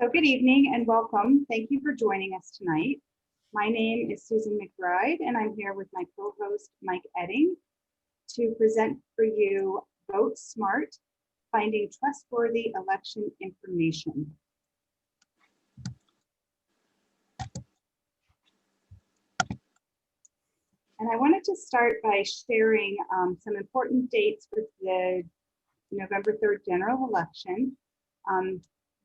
So good evening and welcome. Thank you for joining us tonight. My name is Susan McBride and I'm here with my co-host Mike Edding to present for you Vote Smart, Finding Trustworthy Election Information. And I wanted to start by sharing some important dates with the November 3rd general election.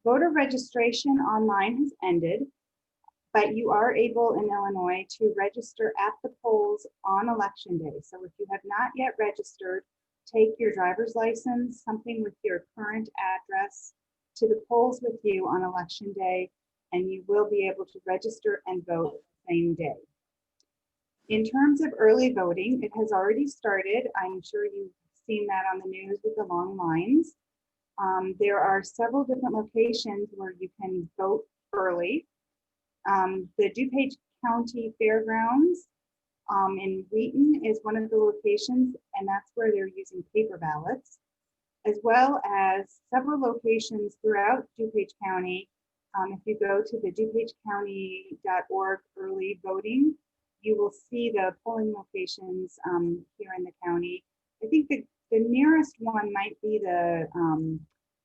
Voter registration online has ended, but you are able in Illinois to register at the polls on election day. So if you have not yet registered, take your driver's license, something with your current address, to the polls with you on election day, and you will be able to register and vote the same day. In terms of early voting, it has already started. I'm sure you've seen that on the news with the long lines. There are several different locations where you can vote early. The DuPage County Fairgrounds in Wheaton is one of the locations, and that's where they're using paper ballots, as well as several locations throughout DuPage County. If you go to the dupagecounty.org early voting, you will see the polling locations here in the county. I think the nearest one might be the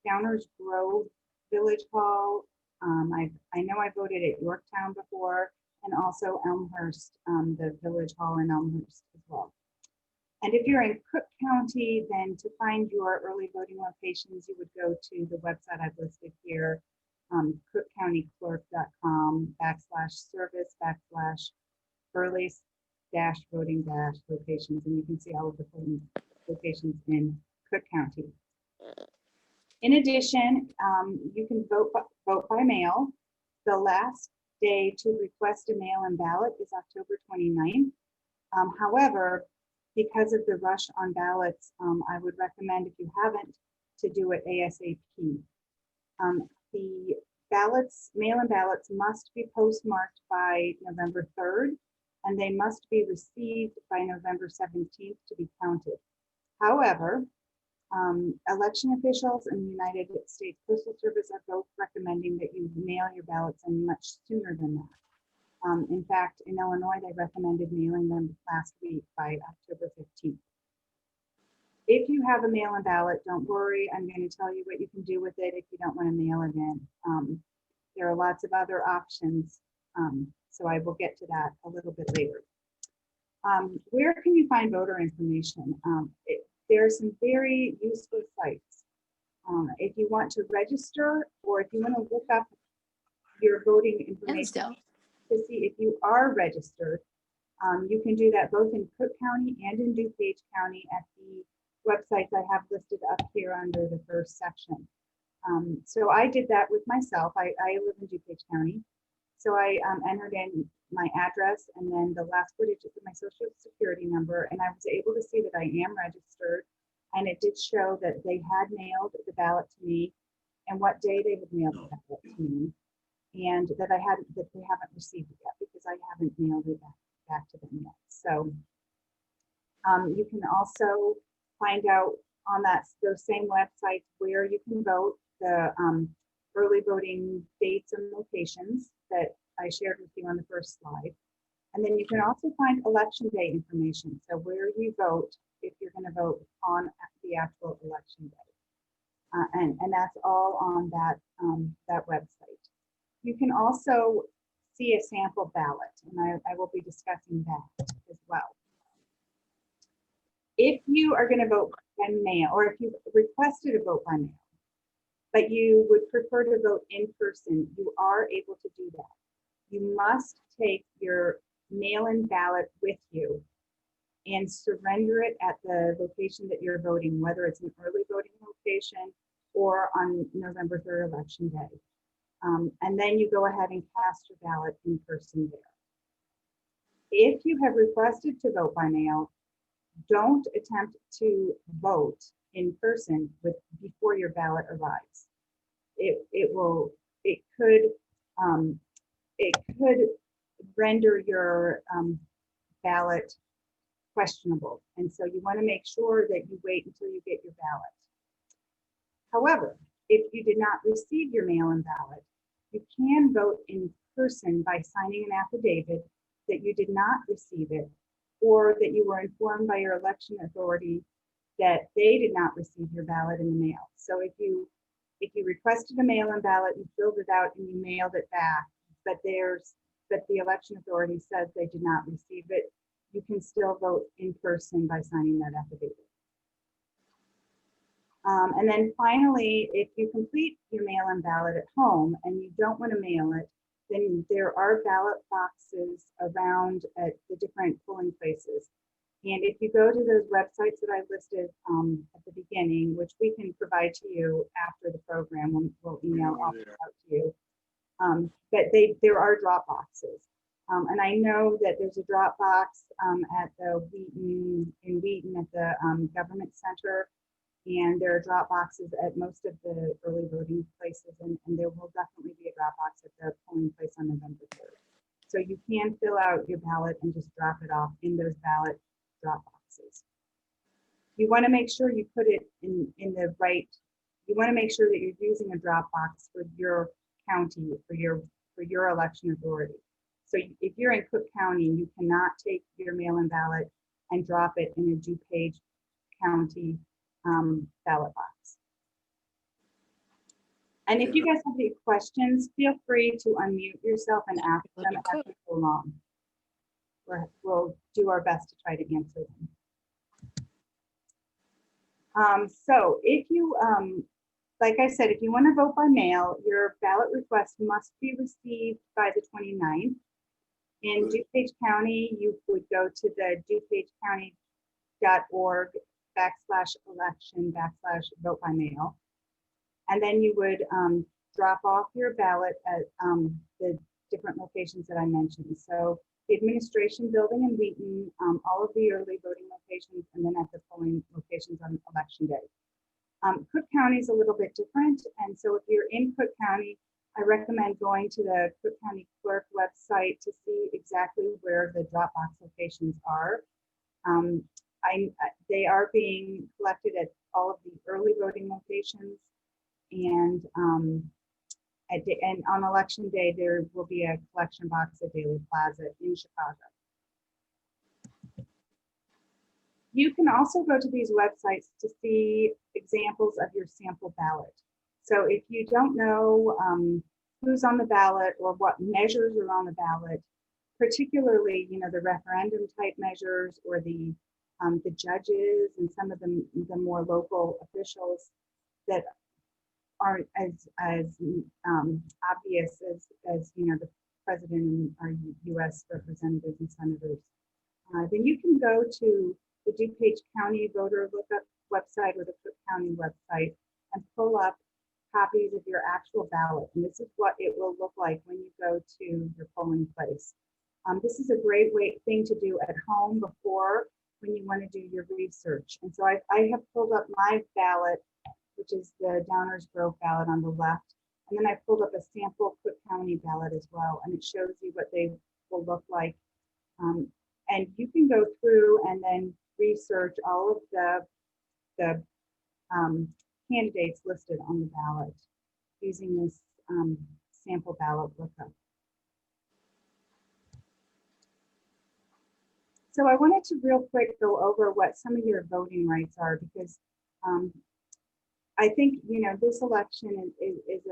Downers Grove Village Hall. I know I voted at Yorktown before, and also Elmhurst, the Village Hall in Elmhurst as well. And if you're in Cook County, then to find your early voting locations, you would go to the website I've listed here, cookcountyclerk.com/service/early-voting-locations, and you can see all of the polling locations in Cook County. In addition, you can vote by mail. The last day to request a mail-in ballot is October 29th. However, because of the rush on ballots, I would recommend, if you haven't, to do it ASAP. The ballots, mail-in ballots, must be postmarked by November 3rd, and they must be received by November 17th to be counted. However, election officials and the United States Postal Service are both recommending that you mail your ballots in much sooner than that. In fact, in Illinois, they recommended mailing them last week by October 15th. If you have a mail-in ballot, don't worry. I'm going to tell you what you can do with it if you don't want to mail it in. There are lots of other options, so I will get to that a little bit later. Where can you find voter information? There are some very useful sites. If you want to register, or if you want to look up your voting information to see if you are registered, you can do that both in Cook County and in DuPage County at the websites I have listed up here under the first section. So I did that with myself. I live in DuPage County. So I entered in my address and then the last 4 digits of my social security number, and I was able to see that I am registered, and it did show that they had mailed the ballot to me and what day they had mailed the ballot to me, and that they haven't received it yet because I haven't mailed it back to them yet. So you can also find out on those same websites where you can vote, the early voting dates and locations that I shared with you on the first slide. And then you can also find election day information. So where you vote if you're going to vote on the actual election day. And that's all on that website. You can also see a sample ballot, and I will be discussing that as well. If you are going to vote by mail, or if you've requested a vote by mail, but you would prefer to vote in person, you are able to do that. You must take your mail-in ballot with you and surrender it at the location that you're voting, whether it's an early voting location or on November 3rd election day. And then you go ahead and cast your ballot in person there. If you have requested to vote by mail, don't attempt to vote in person before your ballot arrives. It could render your ballot questionable, and so you want to make sure that you wait until you get your ballot. However, if you did not receive your mail-in ballot, You can vote in person by signing an affidavit that you did not receive it, or that you were informed by your election authority that they did not receive your ballot in the mail. So if you requested a mail-in ballot, you filled it out and you mailed it back, but the election authority says they did not receive it, you can still vote in person by signing that affidavit. And then finally, if you complete your mail-in ballot at home and you don't want to mail it, then there are ballot boxes around at the different polling places. And if you go to those websites that I listed at the beginning, which we can provide to you after the program, we'll email all this out to you. But there are drop boxes. And I know that there's a drop box at the Wheaton at the Government Center. And there are drop boxes at most of the early voting places, and there will definitely be a drop box at the polling place on November 3rd. So you can fill out your ballot and just drop it off in those ballot drop boxes. You want to make sure you put it in the right, you want to make sure that you're using a drop box for your county, for your election authority. So if you're in Cook County, you cannot take your mail-in ballot and drop it in a DuPage County ballot box. And if you guys have any questions, feel free to unmute yourself and ask them as we go along. We'll do our best to try to answer them. So if you, like I said, if you want to vote by mail, your ballot request must be received by the 29th. In DuPage County, you would go to the dupagecounty.org/election/vote by mail. And then you would drop off your ballot at the different locations that I mentioned. So the administration building in Wheaton, all of the early voting locations, and then at the polling locations on election day. Cook County is a little bit different. And so if you're in Cook County, I recommend going to the Cook County Clerk website to see exactly where the drop box locations are. They are being collected at all of the early voting locations, and on election day there will be a collection box at Daily Plaza in Chicago. You can also go to these websites to see examples of your sample ballot. So if you don't know who's on the ballot or what measures are on the ballot, particularly the referendum type measures or the judges and some of the more local officials that aren't as obvious as the president and our U.S. representatives and senators, then you can go to the DuPage County voter lookup website or the Cook County website and pull up copies of your actual ballot. And this is what it will look like when you go to your polling place. This is a great thing to do at home before when you want to do your research. And so I have pulled up my ballot, which is the Downers Grove ballot on the left. And then I pulled up a sample Cook County ballot as well. And it shows you what they will look like. And you can go through and then research all of the candidates listed on the ballot using this sample ballot lookup. So I wanted to real quick go over what some of your voting rights are, because I think, this election is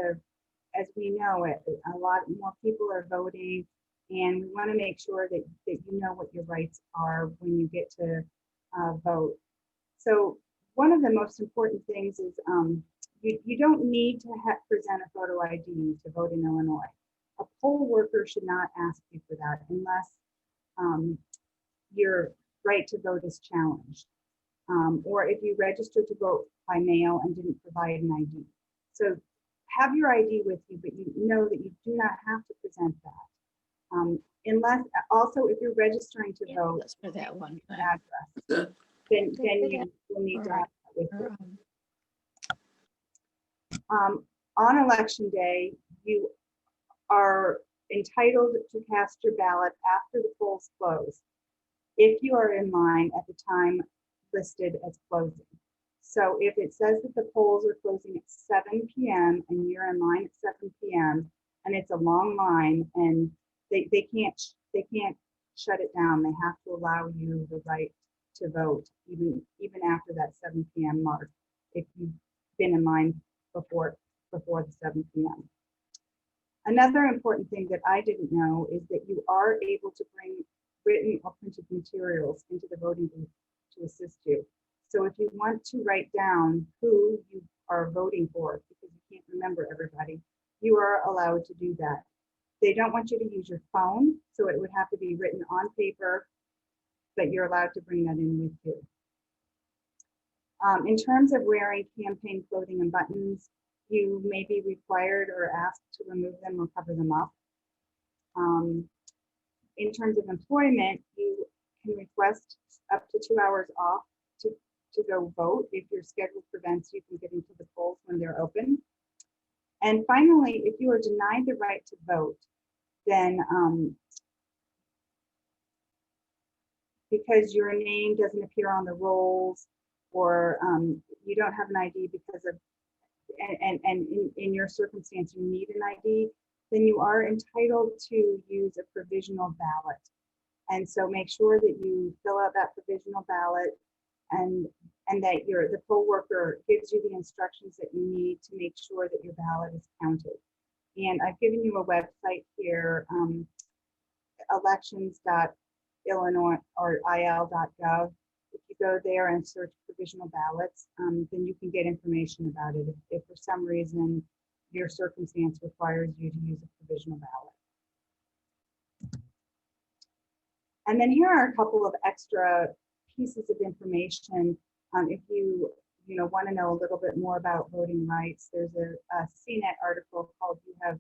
as we know it, a lot more people are voting, and we want to make sure that you know what your rights are when you get to vote. So one of the most important things is you don't need to present a photo ID to vote in Illinois. A poll worker should not ask you for that unless your right to vote is challenged, or if you registered to vote by mail and didn't provide an ID. So have your ID with you, but you know that you do not have to present that. Unless, also, if you're registering to vote, for that one address, then you will need to have that with you. On election day, you are entitled to cast your ballot after the polls close, if you are in line at the time listed as closing. So if it says that the polls are closing at 7 p.m. and you're in line at 7 p.m. and it's a long line, and they can't shut it down. They have to allow you the right to vote, even after that 7 p.m. mark, if you've been in line before the 7 p.m. Another important thing that I didn't know is that you are able to bring written or printed materials into the voting booth to assist you. So if you want to write down who you are voting for, because you can't remember everybody, you are allowed to do that. They don't want you to use your phone, so it would have to be written on paper, but you're allowed to bring that in with you. In terms of wearing campaign clothing and buttons, you may be required or asked to remove them or cover them up. In terms of employment, you can request up to 2 hours off to go vote if your schedule prevents you from getting to the polls when they're open. And finally, if you are denied the right to vote, then because your name doesn't appear on the rolls, or you don't have an ID because of, and in your circumstance you need an ID, then you are entitled to use a provisional ballot. And so make sure that you fill out that provisional ballot, and that the poll worker gives you the instructions that you need to make sure that your ballot is counted. And I've given you a website here, elections.illinois or il.gov. If you go there and search provisional ballots, then you can get information about it if for some reason your circumstance requires you to use a provisional ballot. And then here are a couple of extra pieces of information. If you want to know a little bit more about voting rights, there's a CNET article called "You Have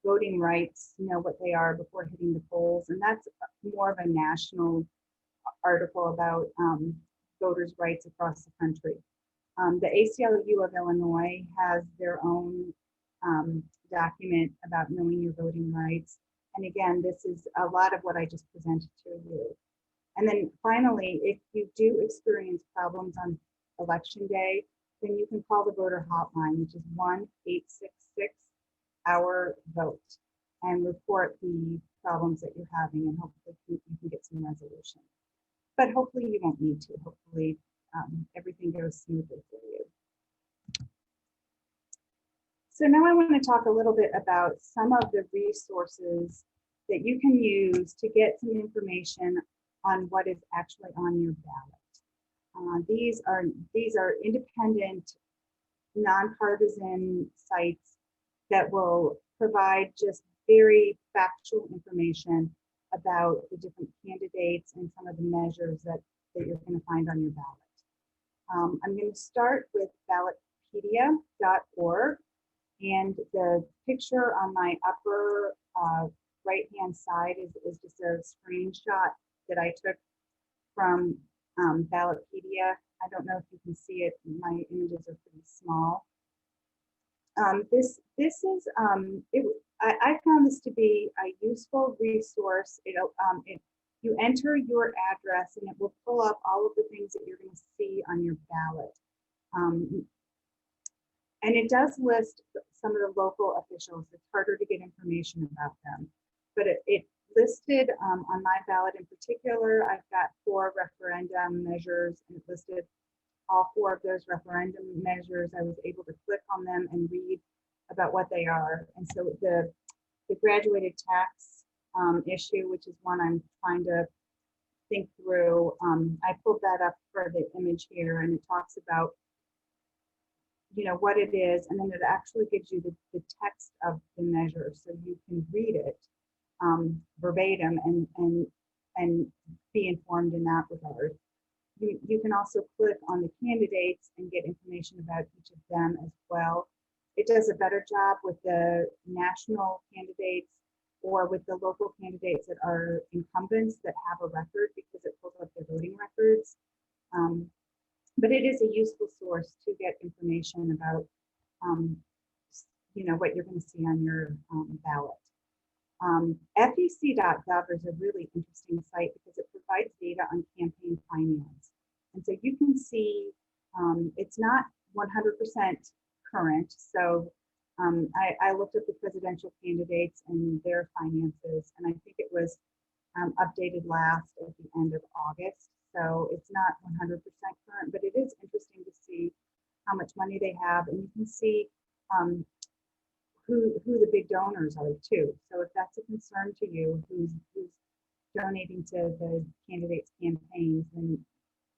Voting Rights, Know What They Are Before Hitting the Polls," and that's more of a national article about voters' rights across the country. The ACLU of Illinois has their own document about knowing your voting rights. And again, this is a lot of what I just presented to you. And then finally, if you do experience problems on election day, then you can call the voter hotline, which is 1-866-OUR-VOTE, and report the problems that you're having, and hopefully you can get some resolution. But hopefully you won't need to. Hopefully everything goes smoothly for you. So now I want to talk a little bit about some of the resources that you can use to get some information on what is actually on your ballot. These are independent, nonpartisan sites that will provide just very factual information about the different candidates and some of the measures that you're going to find on your ballot. I'm going to start with ballotpedia.org, and the picture on my upper right-hand side is just a screenshot that I took from Ballotpedia. I don't know if you can see it. My images are pretty small. This is I found this to be a useful resource. You enter your address and it will pull up all of the things that you're going to see on your ballot. And it does list some of the local officials. It's harder to get information about them, but it listed on my ballot in particular, I've got 4 referendum measures, and it listed all 4 of those referendum measures. I was able to click on them and read about what they are. And so the graduated tax issue, which is one I'm trying to think through, I pulled that up for the image here, and it talks about what it is, and then it actually gives you the text of the measure, so you can read it verbatim and be informed in that regard. You can also click on the candidates and get information about each of them as well. It does a better job with the national candidates or with the local candidates that are incumbents that have a record, because it pulls up their voting records. But it is a useful source to get information about, what you're going to see on your ballot. FEC.gov is a really interesting site because it provides data on campaign finance. And so you can see it's not 100% current. So I looked at the presidential candidates and their finances, and I think it was updated last at the end of August. So it's not 100% current, but it is interesting to see how much money they have, and you can see um, who the big donors are too. So if that's a concern to you, who's donating to the candidates' campaigns, then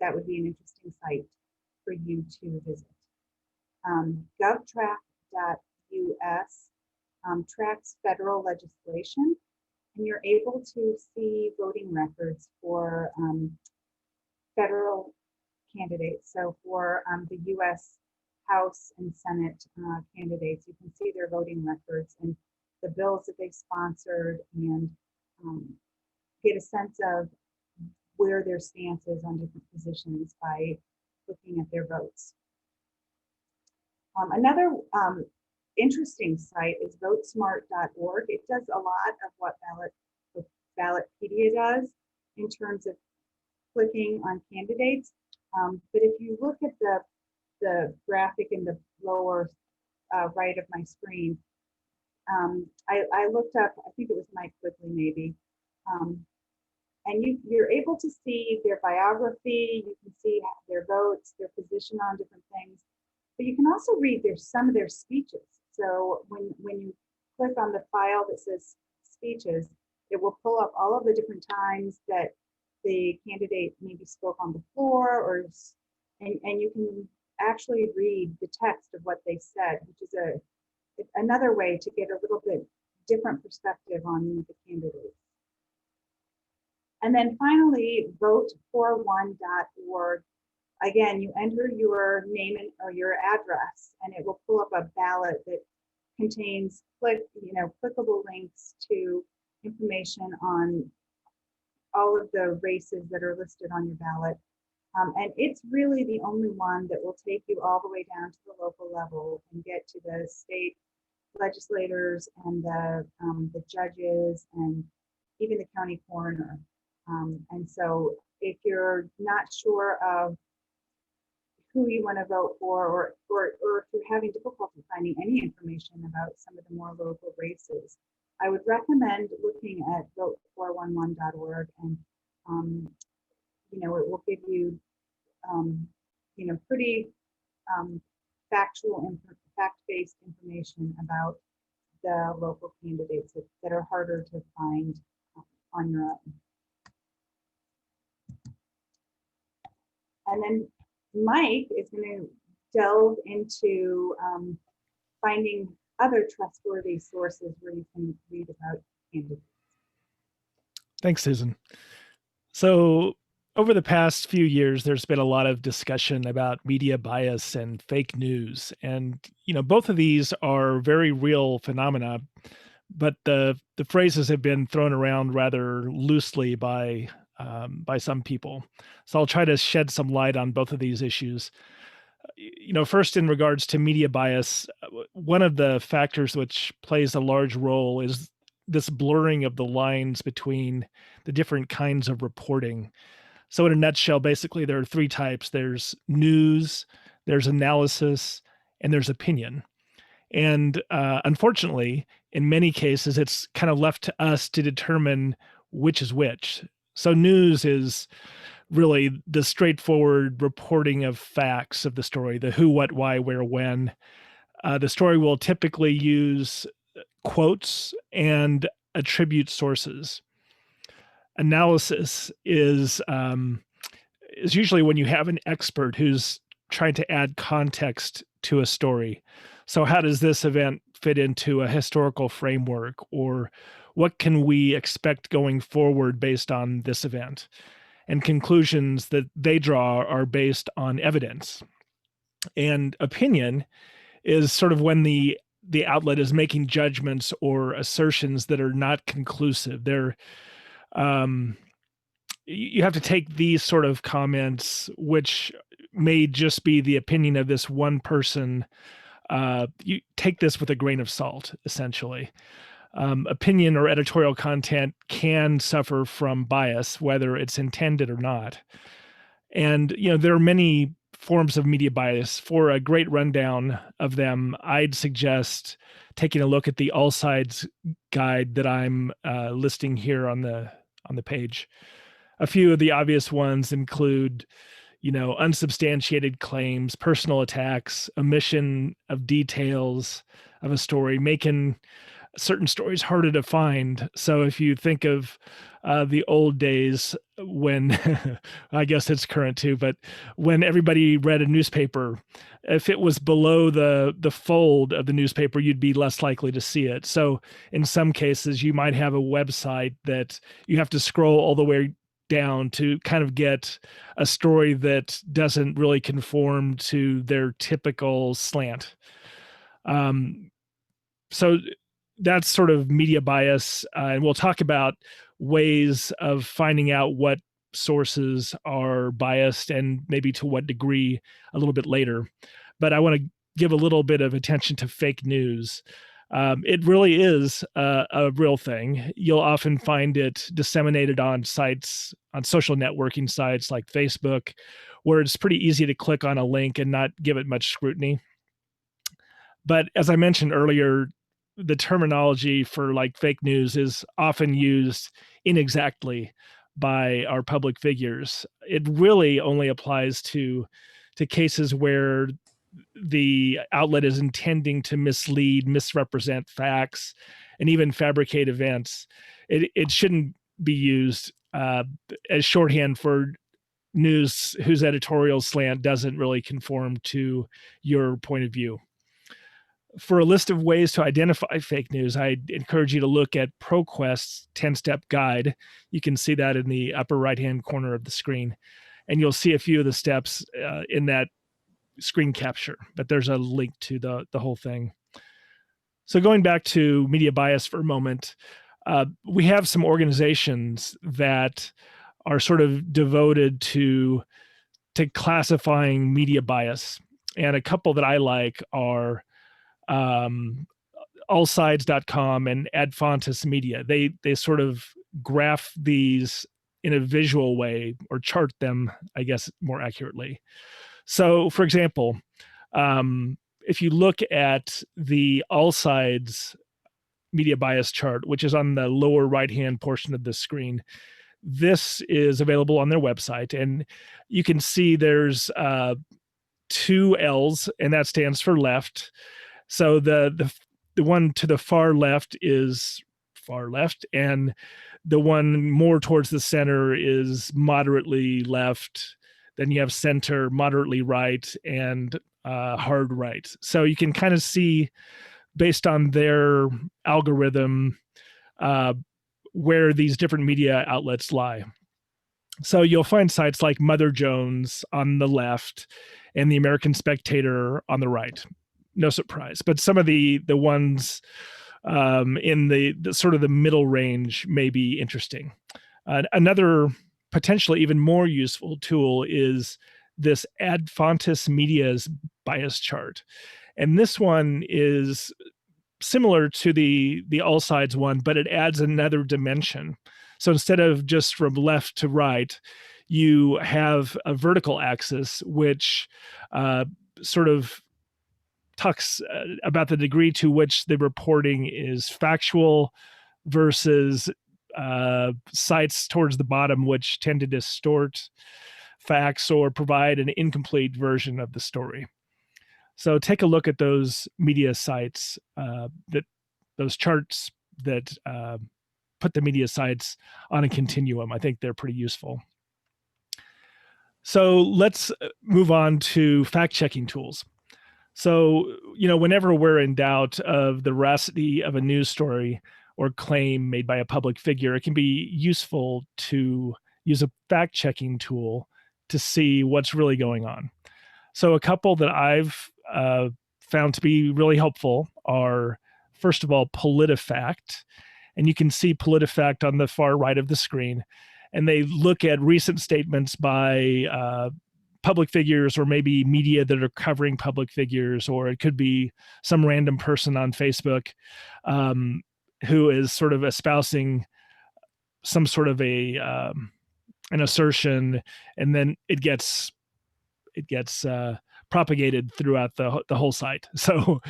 that would be an interesting site for you to visit. GovTrack.us tracks federal legislation, and you're able to see voting records for federal candidates. So for the U.S. House and Senate candidates, you can see their voting records and the bills that they sponsored, and get a sense of where their stance is on different positions by looking at their votes. Another interesting site is votesmart.org. It does a lot of what Ballotpedia does in terms of clicking on candidates. But if you look at the graphic in the lower right of my screen, I looked up, I think it was Mike Quigley maybe, and you're able to see their biography, you can see their votes, their position on different things, but you can also read some of their speeches. So when you click on the file that says speeches, it will pull up all of the different times that the candidate maybe spoke on the floor, and you can actually read the text of what they said, which is another way to get a little bit different perspective on the candidates. And then finally, vote41.org. Again, you enter your name or your address, and it will pull up a ballot that contains clickable links to information on all of the races that are listed on your ballot. And it's really the only one that will take you all the way down to the local level and get to the state legislators and the judges and even the county coroner. And so if you're not sure of who you want to vote for, or if you're having difficulty finding any information about some of the more local races, I would recommend looking at vote411.org, and it will give you pretty fact-based information about the local candidates that are harder to find on your own. And then Mike is going to delve into finding other trustworthy sources where you can read about candidates. Thanks, Susan. So over the past few years, there's been a lot of discussion about media bias and fake news. And, both of these are very real phenomena, but the phrases have been thrown around rather loosely by some people. So I'll try to shed some light on both of these issues. First, in regards to media bias, one of the factors which plays a large role is this blurring of the lines between the different kinds of reporting. So in a nutshell, basically, there are three types. There's news, there's analysis, and there's opinion. And unfortunately, in many cases, it's kind of left to us to determine which is which. So news is really the straightforward reporting of facts of the story, the who, what, why, where, when. The story will typically use quotes and attribute sources. Analysis is usually when you have an expert who's trying to add context to a story. So how does this event fit into a historical framework, or what can we expect going forward based on this event? And conclusions that they draw are based on evidence. And opinion is sort of when the outlet is making judgments or assertions that are not conclusive. They're you have to take these sort of comments, which may just be the opinion of this one person. You take this with a grain of salt, essentially. Opinion or editorial content can suffer from bias, whether it's intended or not. And, there are many forms of media bias. For a great rundown of them, I'd suggest taking a look at the All Sides guide that I'm listing here on the page. A few of the obvious ones include, unsubstantiated claims, personal attacks, omission of details of a story, making certain stories harder to find. So if you think of the old days when, I guess it's current too, but when everybody read a newspaper, if it was below the fold of the newspaper, you'd be less likely to see it. So in some cases, you might have a website that you have to scroll all the way down to kind of get a story that doesn't really conform to their typical slant. So that's sort of media bias. And we'll talk about ways of finding out what sources are biased and maybe to what degree a little bit later. But I want to give a little bit of attention to fake news. It really is a real thing. You'll often find it disseminated on sites, on social networking sites like Facebook, where it's pretty easy to click on a link and not give it much scrutiny. But as I mentioned earlier, the terminology for like fake news is often used inexactly by our public figures. It really only applies to cases where the outlet is intending to mislead, misrepresent facts, and even fabricate events. It shouldn't be used as shorthand for news whose editorial slant doesn't really conform to your point of view. For a list of ways to identify fake news, I encourage you to look at ProQuest's 10-step guide. You can see that in the upper right-hand corner of the screen, and you'll see a few of the steps in that screen capture, but there's a link to the whole thing. So going back to media bias for a moment, we have some organizations that are sort of devoted to classifying media bias, and a couple that I like are allsides.com and Adfontes Media. They sort of graph these in a visual way, or chart them, I guess, more accurately. So, for example, if you look at the All Sides media bias chart, which is on the lower right-hand portion of the screen, this is available on their website, and you can see there's two L's, and that stands for left. So the one to the far left is far left, and the one more towards the center is moderately left. Then you have center, moderately right, and hard right. So you can kind of see, based on their algorithm, where these different media outlets lie. So you'll find sites like Mother Jones on the left and the American Spectator on the right. No surprise, but some of the ones in the sort of the middle range may be interesting. Another potentially even more useful tool is this Adfontes Media's bias chart, and this one is similar to the All Sides one, but it adds another dimension. So instead of just from left to right, you have a vertical axis which sort of talks about the degree to which the reporting is factual versus sites towards the bottom which tend to distort facts or provide an incomplete version of the story. So take a look at those media sites, those charts that put the media sites on a continuum. I think they're pretty useful. So let's move on to fact-checking tools. So, whenever we're in doubt of the veracity of a news story or claim made by a public figure, it can be useful to use a fact-checking tool to see what's really going on. So a couple that I've found to be really helpful are, first of all, PolitiFact. And you can see PolitiFact on the far right of the screen. And they look at recent statements by public figures, or maybe media that are covering public figures, or it could be some random person on Facebook who is sort of espousing some sort of an assertion, and then it gets propagated throughout the whole site. So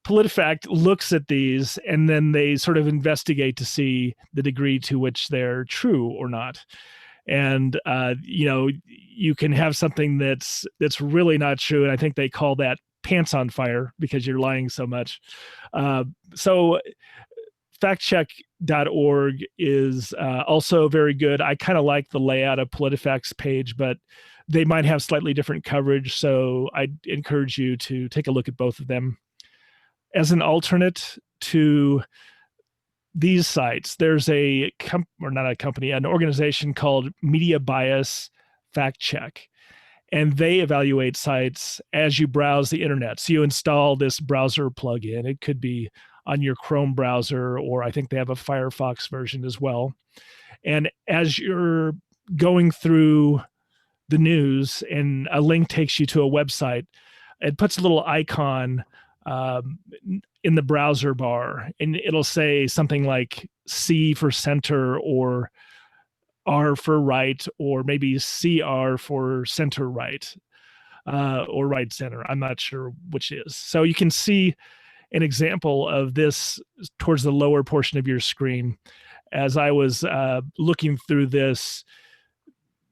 PolitiFact looks at these and then they sort of investigate to see the degree to which they're true or not. And you can have something that's really not true, and I think they call that pants on fire because you're lying so much. So factcheck.org is also very good. I kind of like the layout of PolitiFact's page, but they might have slightly different coverage. So I'd encourage you to take a look at both of them. As an alternate to these sites, there's an organization called Media Bias Fact Check. And they evaluate sites as you browse the internet. So you install this browser plugin. It could be on your Chrome browser, or I think they have a Firefox version as well. And as you're going through the news and a link takes you to a website, it puts a little icon in the browser bar, and it'll say something like C for center, or R for right, or maybe CR for center right, or right center. I'm not sure which is. So you can see an example of this towards the lower portion of your screen. As I was looking through this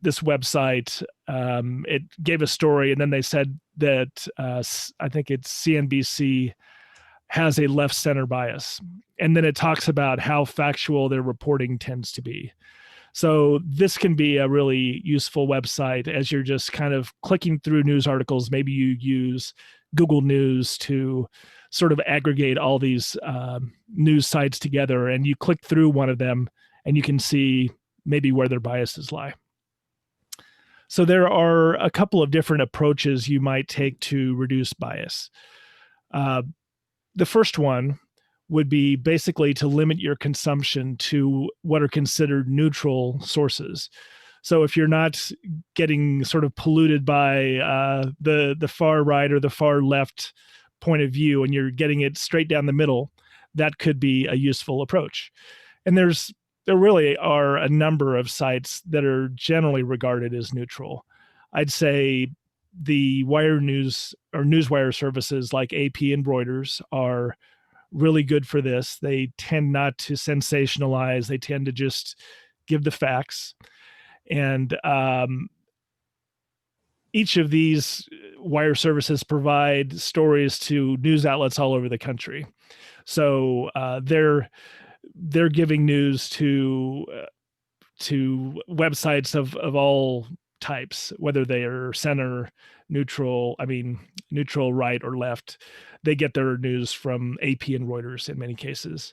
website, it gave a story, and then they said that I think it's CNBC has a left center bias. And then it talks about how factual their reporting tends to be. So this can be a really useful website as you're just kind of clicking through news articles. Maybe you use Google News to sort of aggregate all these news sites together, and you click through one of them and you can see maybe where their biases lie. So there are a couple of different approaches you might take to reduce bias. The first one would be basically to limit your consumption to what are considered neutral sources. So if you're not getting sort of polluted by the far right or the far left point of view, and you're getting it straight down the middle, that could be a useful approach. And there really are a number of sites that are generally regarded as neutral. I'd say the wire news or newswire services like AP and Reuters are really good for this. They tend not to sensationalize. They tend to just give the facts. And each of these wire services provide stories to news outlets all over the country. So they're giving news to websites of all types, whether they are center, neutral, right or left. They get their news from AP and Reuters in many cases.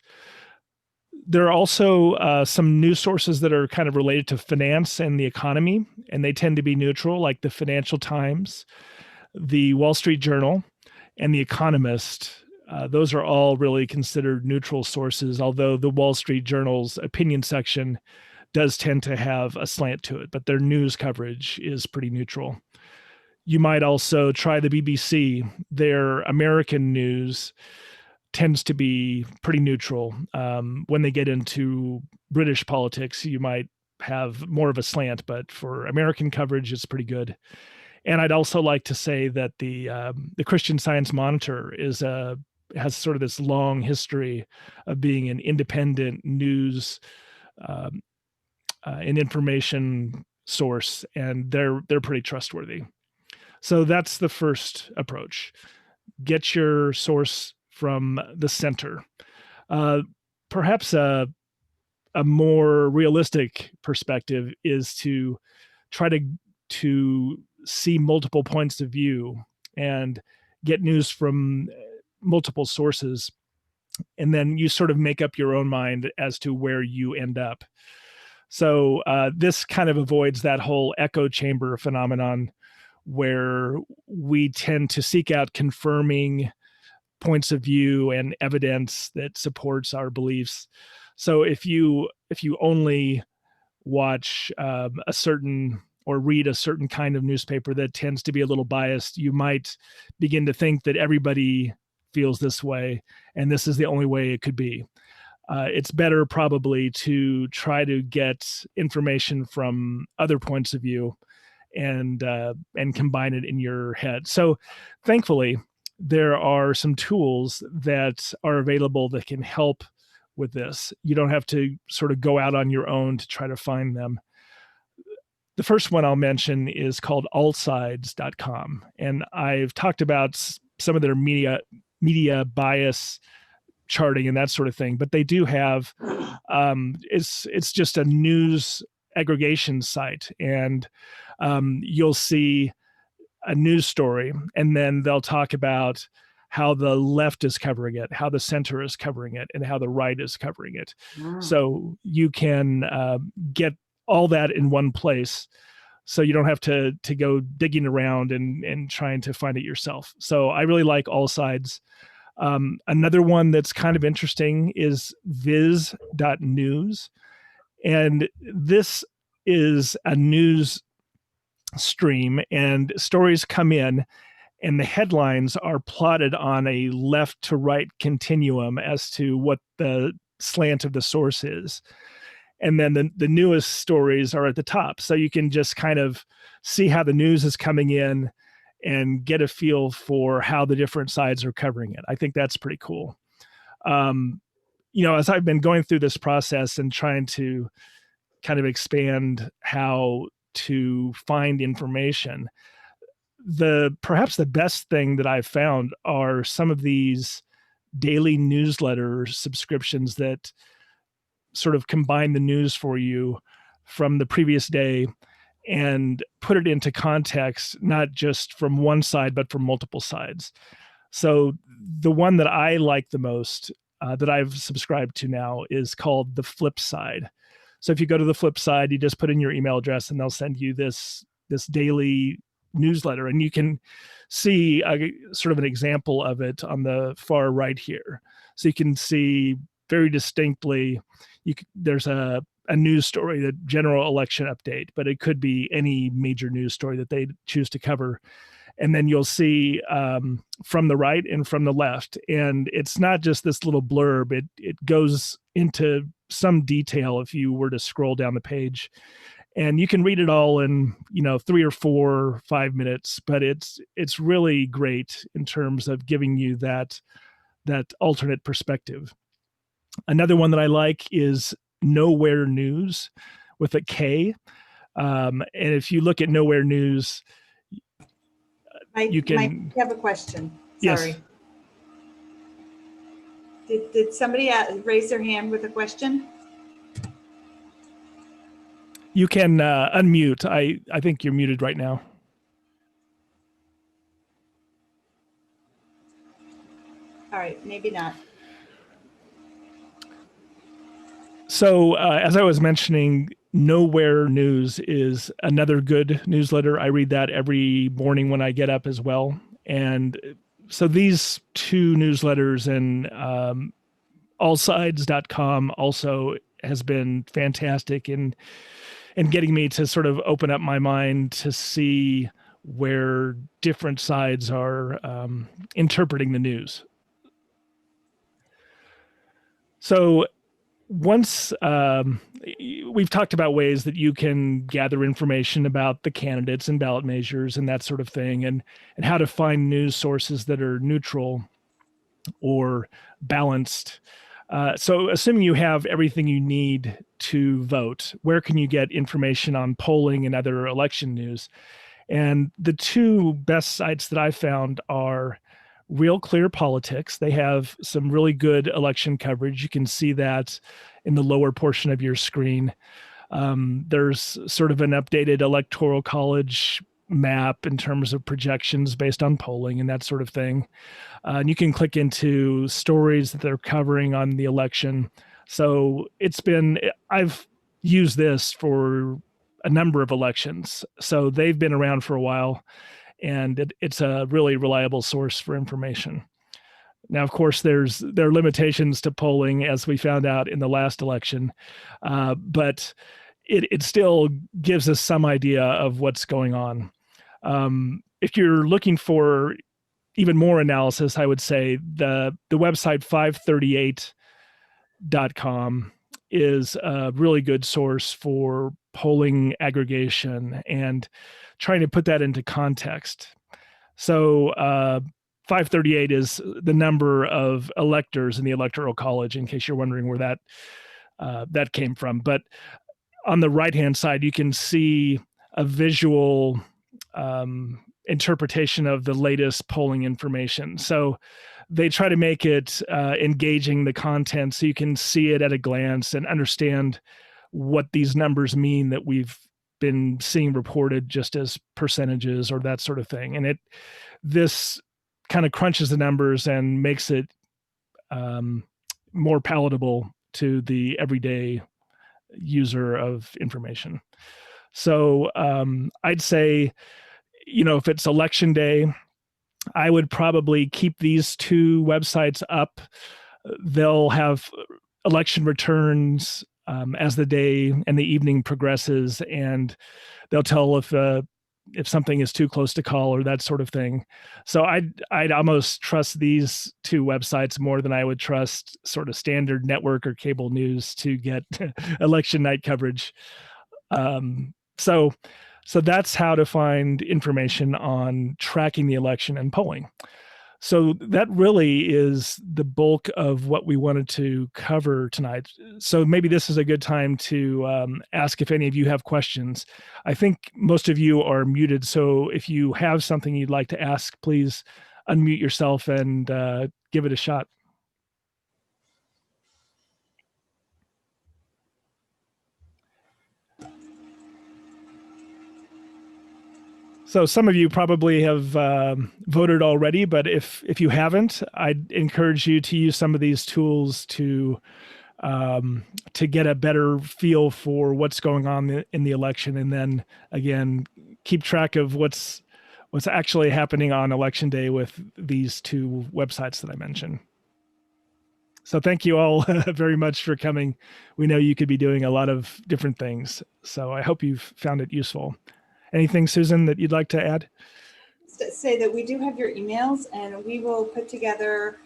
There are also some news sources that are kind of related to finance and the economy, and they tend to be neutral, like the Financial Times, the Wall Street Journal, and the Economist. Those are all really considered neutral sources, although the Wall Street Journal's opinion section does tend to have a slant to it, but their news coverage is pretty neutral. You might also try the BBC. Their American news tends to be pretty neutral. When they get into British politics, you might have more of a slant, but for American coverage, it's pretty good. And I'd also like to say that the Christian Science Monitor has sort of this long history of being an independent news and information source, and they're pretty trustworthy. So that's the first approach. Get your source from the center. Perhaps a more realistic perspective is to try to see multiple points of view and get news from multiple sources. And then you sort of make up your own mind as to where you end up. So this kind of avoids that whole echo chamber phenomenon where we tend to seek out confirming points of view and evidence that supports our beliefs. So if you only watch a certain or read a certain kind of newspaper that tends to be a little biased, you might begin to think that everybody feels this way and this is the only way it could be. It's better probably to try to get information from other points of view and combine it in your head. So thankfully, there are some tools that are available that can help with this. You don't have to sort of go out on your own to try to find them. The first one I'll mention is called allsides.com. And I've talked about some of their media bias charting and that sort of thing, but they do have it's just a news aggregation site, and you'll see a news story, and then they'll talk about how the left is covering it, how the center is covering it, and how the right is covering it. Wow. So you can get all that in one place, so you don't have to go digging around and trying to find it yourself. So I really like All Sides. Another one that's kind of interesting is viz.news. And this is a news stream, and stories come in, and the headlines are plotted on a left to right continuum as to what the slant of the source is. And then the newest stories are at the top. So you can just kind of see how the news is coming in and get a feel for how the different sides are covering it. I think that's pretty cool. As I've been going through this process and trying to kind of expand how to find information, perhaps the best thing that I've found are some of these daily newsletter subscriptions that sort of combine the news for you from the previous day and put it into context, not just from one side, but from multiple sides. So the one that I like the most, that I've subscribed to now, is called The Flip Side. So if you go to The Flip Side, you just put in your email address and they'll send you this daily newsletter, and you can see sort of an example of it on the far right here. So you can see very distinctly, there's a news story, the general election update, but it could be any major news story that they choose to cover. And then you'll see from the right and from the left. And it's not just this little blurb, it goes into some detail if you were to scroll down the page. And you can read it all in 3 or 4 or 5 minutes, but it's really great in terms of giving you that alternate perspective. Another one that I like is Nowhere News with a K. And if you look at Nowhere News, you can. I have a question. Yes. Sorry. Did somebody raise their hand with a question? You can unmute. I think you're muted right now. All right, maybe not. So as I was mentioning, Nowhere News is another good newsletter. I read that every morning when I get up as well. And so these two newsletters, and allsides.com also has been fantastic in getting me to sort of open up my mind to see where different sides are interpreting the news. So once we've talked about ways that you can gather information about the candidates and ballot measures and that sort of thing, and how to find news sources that are neutral or balanced. So assuming you have everything you need to vote, where can you get information on polling and other election news? And the two best sites that I've found are Real Clear Politics. They have some really good election coverage. You can see that in the lower portion of your screen. There's sort of an updated electoral college map in terms of projections based on polling and that sort of thing. And you can click into stories that they're covering on the election. So I've used this for a number of elections. So they've been around for a while, and it's a really reliable source for information. Now, of course, there are limitations to polling, as we found out in the last election, but it still gives us some idea of what's going on. If you're looking for even more analysis, I would say the website 538.com is a really good source for polling aggregation and trying to put that into context. So 538 is the number of electors in the Electoral College, in case you're wondering where that came from. But on the right-hand side, you can see a visual interpretation of the latest polling information. So they try to make it engaging, the content, so you can see it at a glance and understand what these numbers mean that we've been seeing reported just as percentages or that sort of thing. And this kind of crunches the numbers and makes it more palatable to the everyday user of information. So I'd say, if it's election day, I would probably keep these two websites up. They'll have election returns as the day and the evening progresses, and they'll tell if something is too close to call or that sort of thing. So I'd almost trust these two websites more than I would trust sort of standard network or cable news to get election night coverage. So that's how to find information on tracking the election and polling. So that really is the bulk of what we wanted to cover tonight. So maybe this is a good time to ask if any of you have questions. I think most of you are muted, so if you have something you'd like to ask, please unmute yourself and give it a shot. So some of you probably have voted already, but if you haven't, I'd encourage you to use some of these tools to get a better feel for what's going on in the election, and then again keep track of what's actually happening on election day with these two websites that I mentioned. So thank you all very much for coming. We know you could be doing a lot of different things, so I hope you've found it useful. Anything, Susan, that you'd like to add? Just say that we do have your emails, and we will put together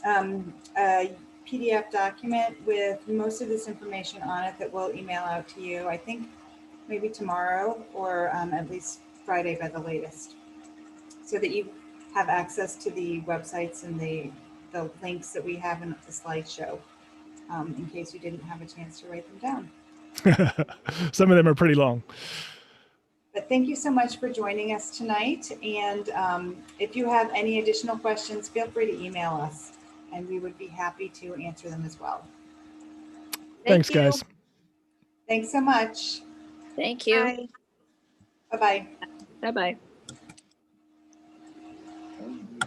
a PDF document with most of this information on it that we'll email out to you, I think maybe tomorrow, or at least Friday by the latest, so that you have access to the websites and the links that we have in the slideshow, in case you didn't have a chance to write them down. Some of them are pretty long. But thank you so much for joining us tonight. And if you have any additional questions, feel free to email us, and we would be happy to answer them as well. Thanks, guys. Thanks so much. Thank you. Bye-bye. Bye-bye.